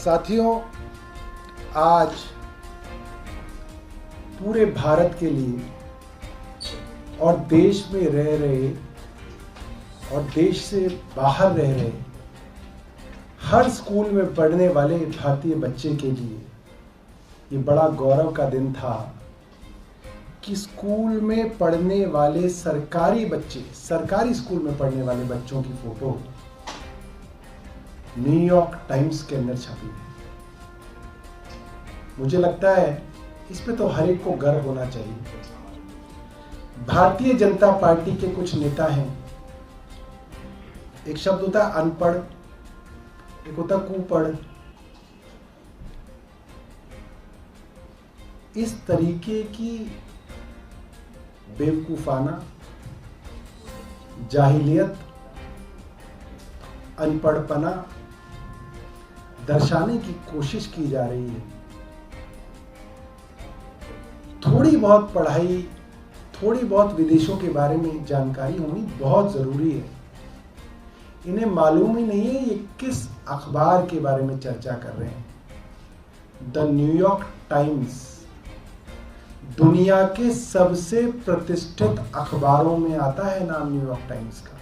साथियों, आज पूरे भारत के लिए और देश में रह रहे और देश से बाहर रह रहे हर स्कूल में पढ़ने वाले भारतीय बच्चे के लिए ये बड़ा गौरव का दिन था कि स्कूल में पढ़ने वाले सरकारी स्कूल में पढ़ने वाले बच्चों की फोटो न्यूयॉर्क टाइम्स के अंदर छपी है। मुझे लगता है इस पे तो हर एक को गर्व होना चाहिए। भारतीय जनता पार्टी के कुछ नेता हैं, एक शब्द होता है अनपढ़, एक होता कुपढ़। इस तरीके की बेवकूफाना, जाहिलियत, अनपढ़पना दर्शाने की कोशिश की जा रही है। थोड़ी बहुत पढ़ाई, थोड़ी बहुत विदेशों के बारे में जानकारी होनी बहुत जरूरी है। इन्हें मालूम ही नहीं है ये किस अखबार के बारे में चर्चा कर रहे हैं। द न्यूयॉर्क टाइम्स दुनिया के सबसे प्रतिष्ठित अखबारों में आता है नाम न्यूयॉर्क टाइम्स का।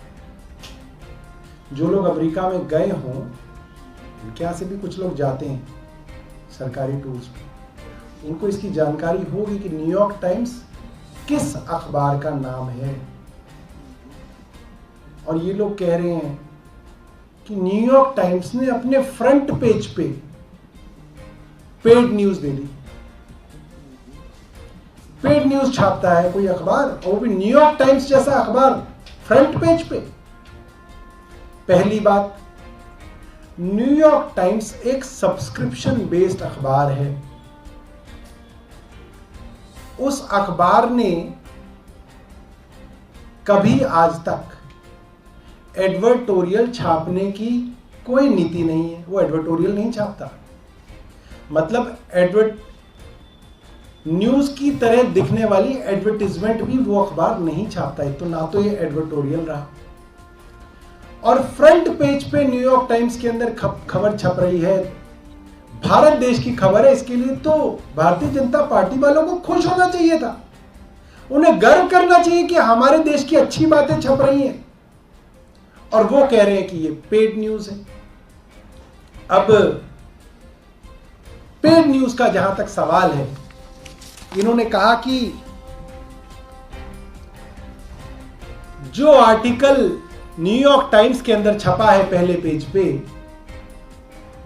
जो लोग अमेरिका में गए हों, इनके यहाँ से भी कुछ लोग जाते हैं सरकारी टूर्स पे, उनको इसकी जानकारी होगी कि न्यूयॉर्क टाइम्स किस अखबार का नाम है। और ये लोग कह रहे हैं कि न्यूयॉर्क टाइम्स ने अपने फ्रंट पेज पे पेड न्यूज दे दी। पेड न्यूज छापता है कोई अखबार, और वो भी न्यूयॉर्क टाइम्स जैसा अखबार फ्रंट पेज पे। पहली बात, न्यूयॉर्क टाइम्स एक सब्सक्रिप्शन बेस्ड अखबार है। उस अखबार ने कभी आज तक एडवर्टोरियल छापने की कोई नीति नहीं है। वो एडवर्टोरियल नहीं छापता, मतलब न्यूज की तरह दिखने वाली एडवर्टीजमेंट भी वो अखबार नहीं छापता है। तो ना तो ये एडवर्टोरियल रहा, और फ्रंट पेज पे न्यूयॉर्क टाइम्स के अंदर खबर छप रही है, भारत देश की खबर है। इसके लिए तो भारतीय जनता पार्टी वालों को खुश होना चाहिए था। उन्हें गर्व करना चाहिए कि हमारे देश की अच्छी बातें छप रही हैं, और वो कह रहे हैं कि ये पेड न्यूज है। अब पेड न्यूज का जहां तक सवाल है, इन्होंने कहा कि जो आर्टिकल न्यूयॉर्क टाइम्स के अंदर छपा है पहले पेज पे,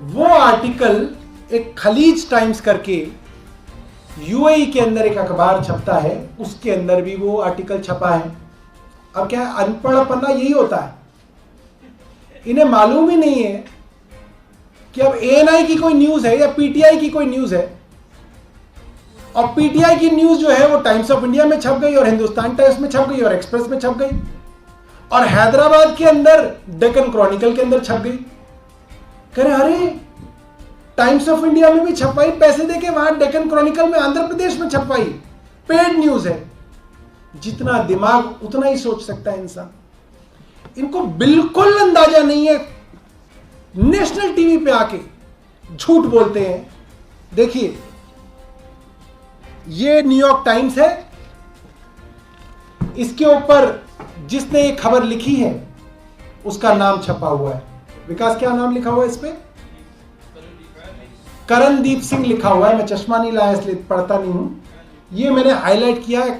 वो आर्टिकल एक खलीज टाइम्स करके यूएई के अंदर एक अखबार छपता है, उसके अंदर भी वो आर्टिकल छपा है। अब क्या है, अनपढ़पना यही होता है। इन्हें मालूम ही नहीं है कि अब एएनआई की कोई न्यूज है या पीटीआई की कोई न्यूज है, और पीटीआई की न्यूज जो है वो टाइम्स ऑफ इंडिया में छप गई, और हिंदुस्तान टाइम्स में छप गई, और एक्सप्रेस में छप गई, और हैदराबाद के अंदर डेक्कन क्रॉनिकल के अंदर छप गई। कह रहे अरे टाइम्स ऑफ इंडिया में भी छपाई, पैसे देके वहां डेक्कन क्रॉनिकल में आंध्र प्रदेश में छपाई, पेड न्यूज है। जितना दिमाग उतना ही सोच सकता है इंसान। इनको बिल्कुल अंदाजा नहीं है, नेशनल टीवी पे आके झूठ बोलते हैं। देखिए, ये न्यूयॉर्क टाइम्स है, इसके ऊपर जिसने ये खबर लिखी है उसका नाम छपा हुआ है। विकास, क्या नाम लिखा हुआ है इस पे? करणदीप सिंह लिखा हुआ है। मैं चश्मा नहीं लाया इसलिए पढ़ता नहीं हूं। ये मैंने हाईलाइट किया है,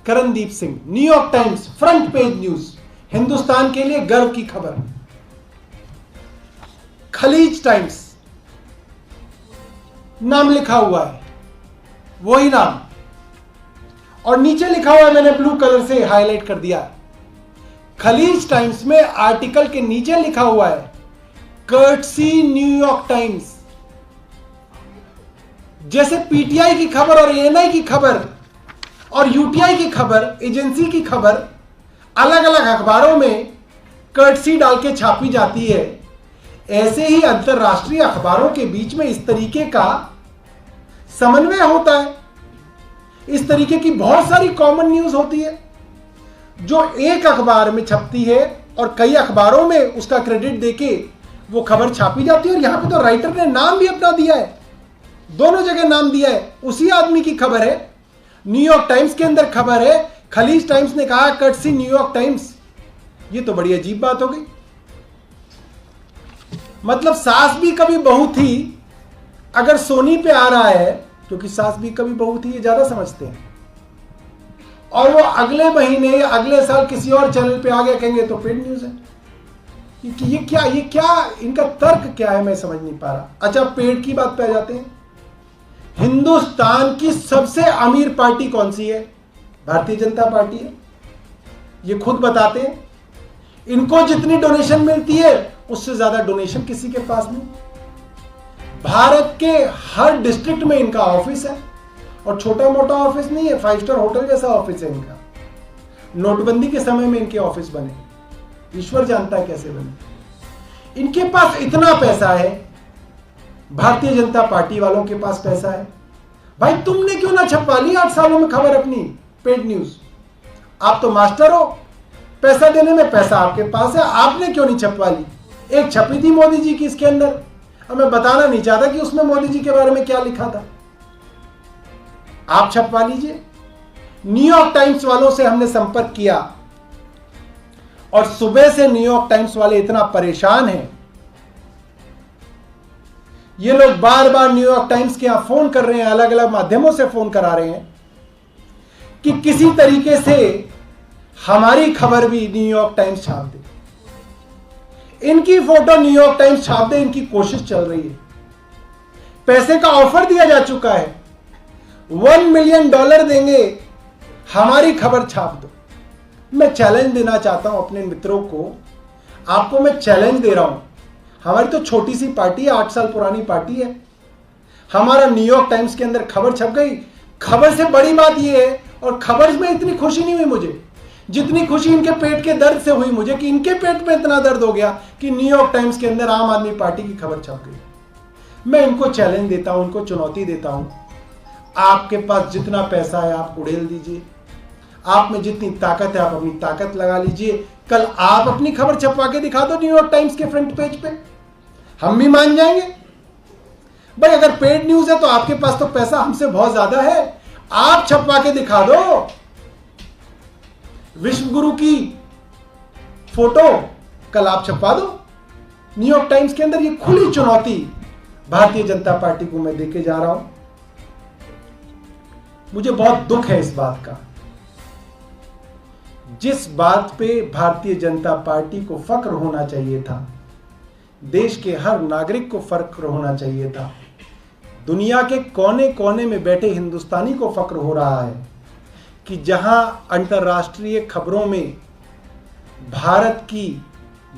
Karandeep Singh, New York times, front page news, Hindustan के लिए गर्व की खबर। खलीज टाइम्स नाम लिखा हुआ है, वही नाम, और नीचे लिखा हुआ है, मैंने ब्लू कलर से हाईलाइट कर दिया। खलीज टाइम्स में आर्टिकल के नीचे लिखा हुआ है कर्टसी न्यूयॉर्क टाइम्स। जैसे पीटीआई की खबर और एएनआई की खबर और यूटीआई की खबर, एजेंसी की खबर अलग अलग अखबारों में कर्टसी डाल के छापी जाती है, ऐसे ही अंतरराष्ट्रीय अखबारों के बीच में इस तरीके का समन्वय होता है। इस तरीके की बहुत सारी कॉमन न्यूज होती है जो एक अखबार में छपती है और कई अखबारों में उसका क्रेडिट देके वो खबर छापी जाती है और यहां पे तो राइटर ने नाम भी अपना दिया है, दोनों जगह नाम दिया है, उसी आदमी की खबर है। न्यूयॉर्क टाइम्स के अंदर खबर है, खलीज टाइम्स ने कहा कर्टसी न्यूयॉर्क टाइम्स। ये तो बड़ी अजीब बात हो गई। मतलब सास भी कभी बहू थी अगर सोनी पे आ रहा है, क्योंकि सास भी कभी बहू थी ये ज्यादा समझते हैं, और वो अगले महीने या अगले साल किसी और चैनल पे आ गया, कहेंगे तो पेड न्यूज है। ये क्या इनका तर्क क्या है, मैं समझ नहीं पा रहा। अच्छा, पेड की बात पे आ जाते हैं। हिंदुस्तान की सबसे अमीर पार्टी कौन सी है? भारतीय जनता पार्टी है। ये खुद बताते हैं। इनको जितनी डोनेशन मिलती है उससे ज्यादा डोनेशन किसी के पास नहीं। भारत के हर डिस्ट्रिक्ट में इनका ऑफिस है, और छोटा मोटा ऑफिस नहीं है, 5 स्टार होटल जैसा ऑफिस है इनका। नोटबंदी के समय में इनके ऑफिस बने, ईश्वर जानता है कैसे बने। इनके पास इतना पैसा है, भारतीय जनता पार्टी वालों के पास पैसा है। भाई तुमने क्यों ना छपवा ली 8 सालों में खबर अपनी पेड न्यूज? आप तो मास्टर हो, पैसा देने में पैसा आपके पास है, आपने क्यों नहीं छपवा ली? एक छपी थी मोदी जी की इसके अंदर, अब मैं बताना नहीं चाहता कि उसमें मोदी जी के बारे में क्या लिखा था, आप छपवा लीजिए। न्यूयॉर्क टाइम्स वालों से हमने संपर्क किया और सुबह से न्यूयॉर्क टाइम्स वाले इतना परेशान हैं, ये लोग बार बार न्यूयॉर्क टाइम्स के यहां फोन कर रहे हैं, अलग अलग माध्यमों से फोन करा रहे हैं कि किसी तरीके से हमारी खबर भी न्यूयॉर्क टाइम्स छाप दे, इनकी फोटो न्यूयॉर्क टाइम्स छाप दे, इनकी कोशिश चल रही है। पैसे का ऑफर दिया जा चुका है, $1 मिलियन देंगे, हमारी खबर छाप दो। मैं चैलेंज देना चाहता हूं अपने मित्रों को, आपको मैं चैलेंज दे रहा हूं। हमारी तो छोटी सी पार्टी है, 8 साल पुरानी पार्टी है, हमारा न्यूयॉर्क टाइम्स के अंदर खबर छप गई। खबर से बड़ी बात यह है, और खबर में इतनी खुशी नहीं हुई मुझे जितनी खुशी इनके पेट के दर्द से हुई मुझे, कि इनके पेट में इतना दर्द हो गया कि न्यूयॉर्क टाइम्स के अंदर आम आदमी पार्टी की खबर छप गई। मैं इनको चैलेंज देता हूं, इनको चुनौती देता हूं, आपके पास जितना पैसा है आप उड़ेल दीजिए, आप में जितनी ताकत है आप अपनी ताकत लगा लीजिए। कल आप अपनी खबर छपवा के दिखा दो न्यूयॉर्क टाइम्स के फ्रंट पेज पे, हम भी मान जाएंगे। भाई अगर पेड न्यूज है तो आपके पास तो पैसा हमसे बहुत ज्यादा है, आप छपवा के दिखा दो विश्व गुरु की फोटो, कल आप छपवा दो न्यूयॉर्क टाइम्स के अंदर। ये खुली चुनौती भारतीय जनता पार्टी को मैं देके जा रहा हूं। मुझे बहुत दुख है इस बात का, जिस बात पे भारतीय जनता पार्टी को फक्र होना चाहिए था, देश के हर नागरिक को फक्र होना चाहिए था, दुनिया के कोने कोने में बैठे हिंदुस्तानी को फक्र हो रहा है कि जहां अंतर्राष्ट्रीय खबरों में भारत की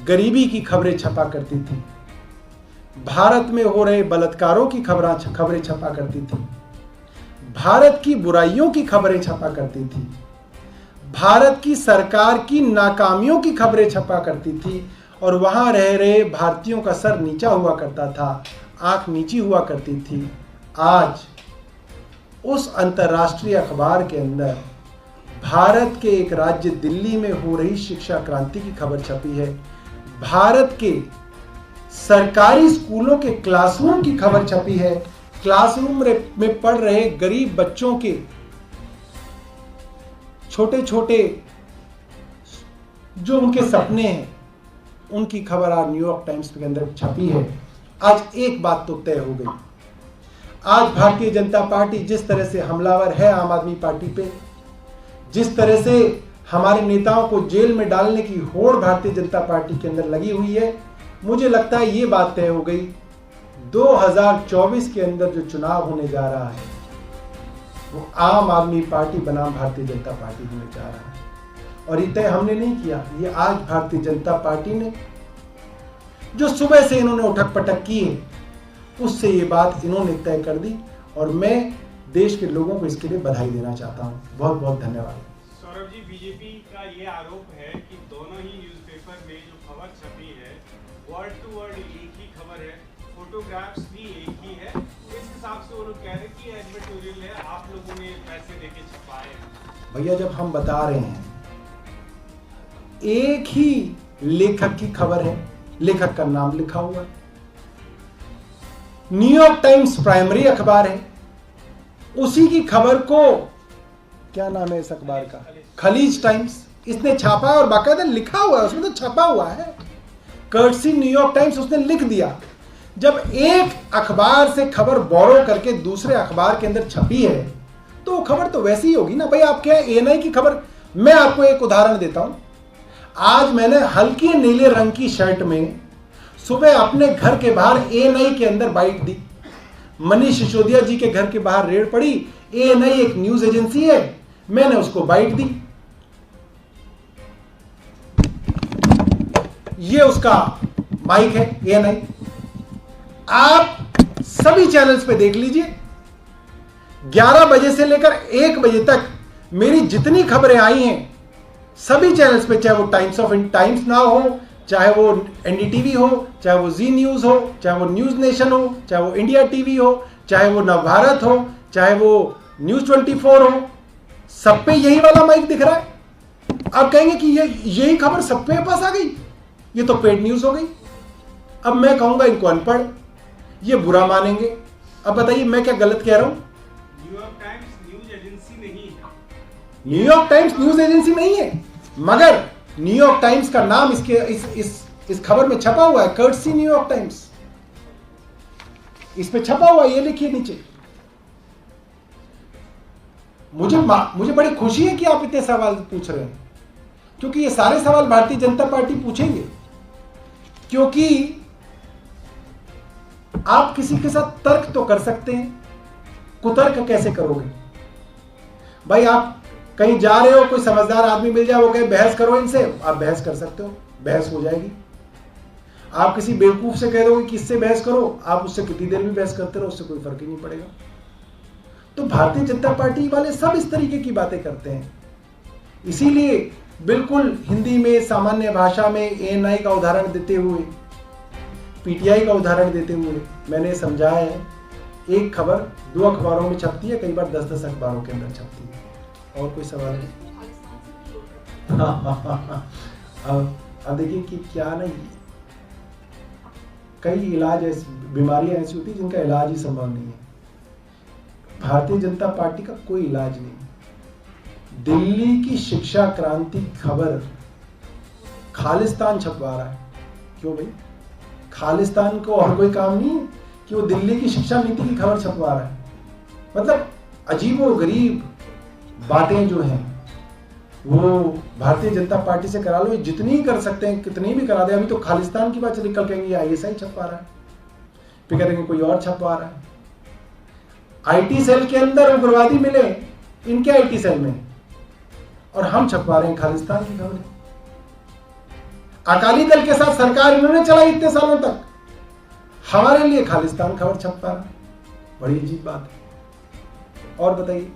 गरीबी की खबरें छपा करती थी, भारत में हो रहे बलात्कारों की खबरें छपा करती थी, भारत की बुराइयों की खबरें छपा करती थी, भारत की सरकार की नाकामियों की खबरें छपा करती थी, और वहां रह रहे भारतीयों का सर नीचा हुआ करता था, आंख नीची हुआ करती थी। आज उस अंतर्राष्ट्रीय अखबार के अंदर भारत के एक राज्य दिल्ली में हो रही शिक्षा क्रांति की खबर छपी है, भारत के सरकारी स्कूलों के क्लासरूम की खबर छपी है, क्लासरूम में पढ़ रहे गरीब बच्चों के छोटे छोटे जो उनके सपने हैं उनकी खबर आज न्यूयॉर्क टाइम्स के अंदर छपी है। आज एक बात तो तय हो गई, आज भारतीय जनता पार्टी जिस तरह से हमलावर है आम आदमी पार्टी पे, जिस तरह से हमारे नेताओं को जेल में डालने की होड़ भारतीय जनता पार्टी के अंदर लगी हुई है, मुझे लगता है ये बात तय हो गई 2024 के अंदर जो चुनाव होने जा रहा है वो आम आदमी पार्टी बनाम भारतीय जनता पार्टी होने जा रहा है। और ये तय हमने नहीं किया, ये आज भारतीय जनता पार्टी ने जो सुबह से इन्होंने उठक पटक की है उससे ये बात इन्होंने तय कर दी, और मैं देश के लोगों को इसके लिए बधाई देना चाहता हूँ। बहुत बहुत धन्यवाद। सौरभ जी, बीजेपी का ये आरोप है कि दोनों ही न्यूज़पेपर में जो खबर छपी है वर्ड टू वर्ड एक ही खबर है, फोटोग्राफ्स भी एक ही है, इस हिसाब से वो लोग कह रहे हैं कि एडिटोरियल है, आप लोगों ने पैसे देके छपाए हैं। भैया जब हम बता रहे हैं एक ही लेखक की खबर है, लेखक का नाम लिखा हुआ है। न्यूयॉर्क टाइम्स प्राइमरी अखबार है, उसी की खबर को, क्या नाम है इस अखबार का, खलीज टाइम्स, इसने छापा और बाकायदा लिखा हुआ है, उसमें तो छपा हुआ है, कर्टसी न्यूयॉर्क टाइम्स, उसने लिख दिया। जब एक अखबार से खबर बोरो करके दूसरे अखबार के अंदर छपी है तो वो खबर तो वैसी ही होगी ना भाई। आप क्या एएनआई की खबर, मैं आपको एक उदाहरण देता हूं। आज मैंने हल्के नीले रंग की शर्ट में सुबह अपने घर के बाहर एएनआई के अंदर बाइट दी। मनीष सिसोदिया जी के घर के बाहर रेड पड़ी, एएनआई एक न्यूज एजेंसी है, मैंने उसको बाइट दी। ये उसका माइक है एएनआई। आप सभी चैनल्स पे देख लीजिए, 11 बजे से लेकर 1 बजे तक मेरी जितनी खबरें आई हैं सभी चैनल्स पे, चाहे वो टाइम्स नाउ हो, चाहे वो एनडीटीवी हो, चाहे वो जी न्यूज हो, चाहे वो न्यूज नेशन हो, चाहे वो इंडिया टीवी हो, चाहे वो नवभारत हो, चाहे वो न्यूज 24 हो, सब पे यही वाला माइक दिख रहा है। आप कहेंगे कि यही खबर सबके पास आ गई, ये तो पेड न्यूज हो गई। अब मैं कहूंगा इनको अनपढ़, ये बुरा मानेंगे। अब बताइए मैं क्या गलत कह रहा हूं? न्यूयॉर्क टाइम्स न्यूज एजेंसी नहीं है। न्यूयॉर्क टाइम्स न्यूज एजेंसी नहीं है, मगर न्यूयॉर्क टाइम्स का नाम इसके इस खबर में छपा हुआ है, कर्टसी न्यूयॉर्क टाइम्स, इस पे छपा हुआ है, ये लिखिए नीचे। मुझे बड़ी खुशी है कि आप इतने सवाल पूछ रहे हैं, क्योंकि ये सारे सवाल भारतीय जनता पार्टी पूछेंगे। क्योंकि आप किसी के साथ तर्क तो कर सकते हैं, कुतर्क कैसे करोगे भाई? आप कहीं जा रहे हो, कोई समझदार आदमी मिल जाए, वो कहे बहस करो इनसे, आप बहस कर सकते हो, बहस हो जाएगी। आप किसी बेवकूफ से कह दोगे कि इससे बहस करो, आप उससे कितनी देर भी बहस करते रहो, उससे कोई फर्क ही नहीं पड़ेगा। तो भारतीय जनता पार्टी वाले सब इस तरीके की बातें करते हैं। इसीलिए बिल्कुल हिंदी में, सामान्य भाषा में एएनआई का उदाहरण देते हुए, पीटीआई का उदाहरण देते हुए मैंने समझाया है, एक खबर 2 अखबारों में छपती है, कई बार 10-10 अखबारों के अंदर छपती है। और कोई सवाल है? अब देखिए कि क्या नहीं, कई इलाज ऐसी, बीमारियां ऐसी होती है जिनका इलाज ही संभव नहीं है। भारतीय जनता पार्टी का कोई इलाज नहीं। दिल्ली की शिक्षा क्रांति खबर खालिस्तान छपवा रहा है। क्यों भाई? खालिस्तान को और कोई काम नहीं है कि वो दिल्ली की शिक्षा नीति की खबर छपवा रहा है? मतलब अजीबोगरीब बातें जो हैं वो भारतीय जनता पार्टी से करा लो, जितनी कर सकते हैं कितनी भी करा दे। अभी तो खालिस्तान की बात चली, कल कहेंगे आईएसआई छपवा रहा है, फिर कहेंगे कोई और छपवा रहा है। आईटी सेल के अंदर उग्रवादी मिले इनके आईटी सेल में, और हम छपवा रहे हैं खालिस्तान की खबरें। अकाली दल के साथ सरकार इन्होंने चलाई इतने सालों तक, हमारे लिए खालिस्तान खबर छपवा रहा है। बड़ी अजीब बात है। और बताइए।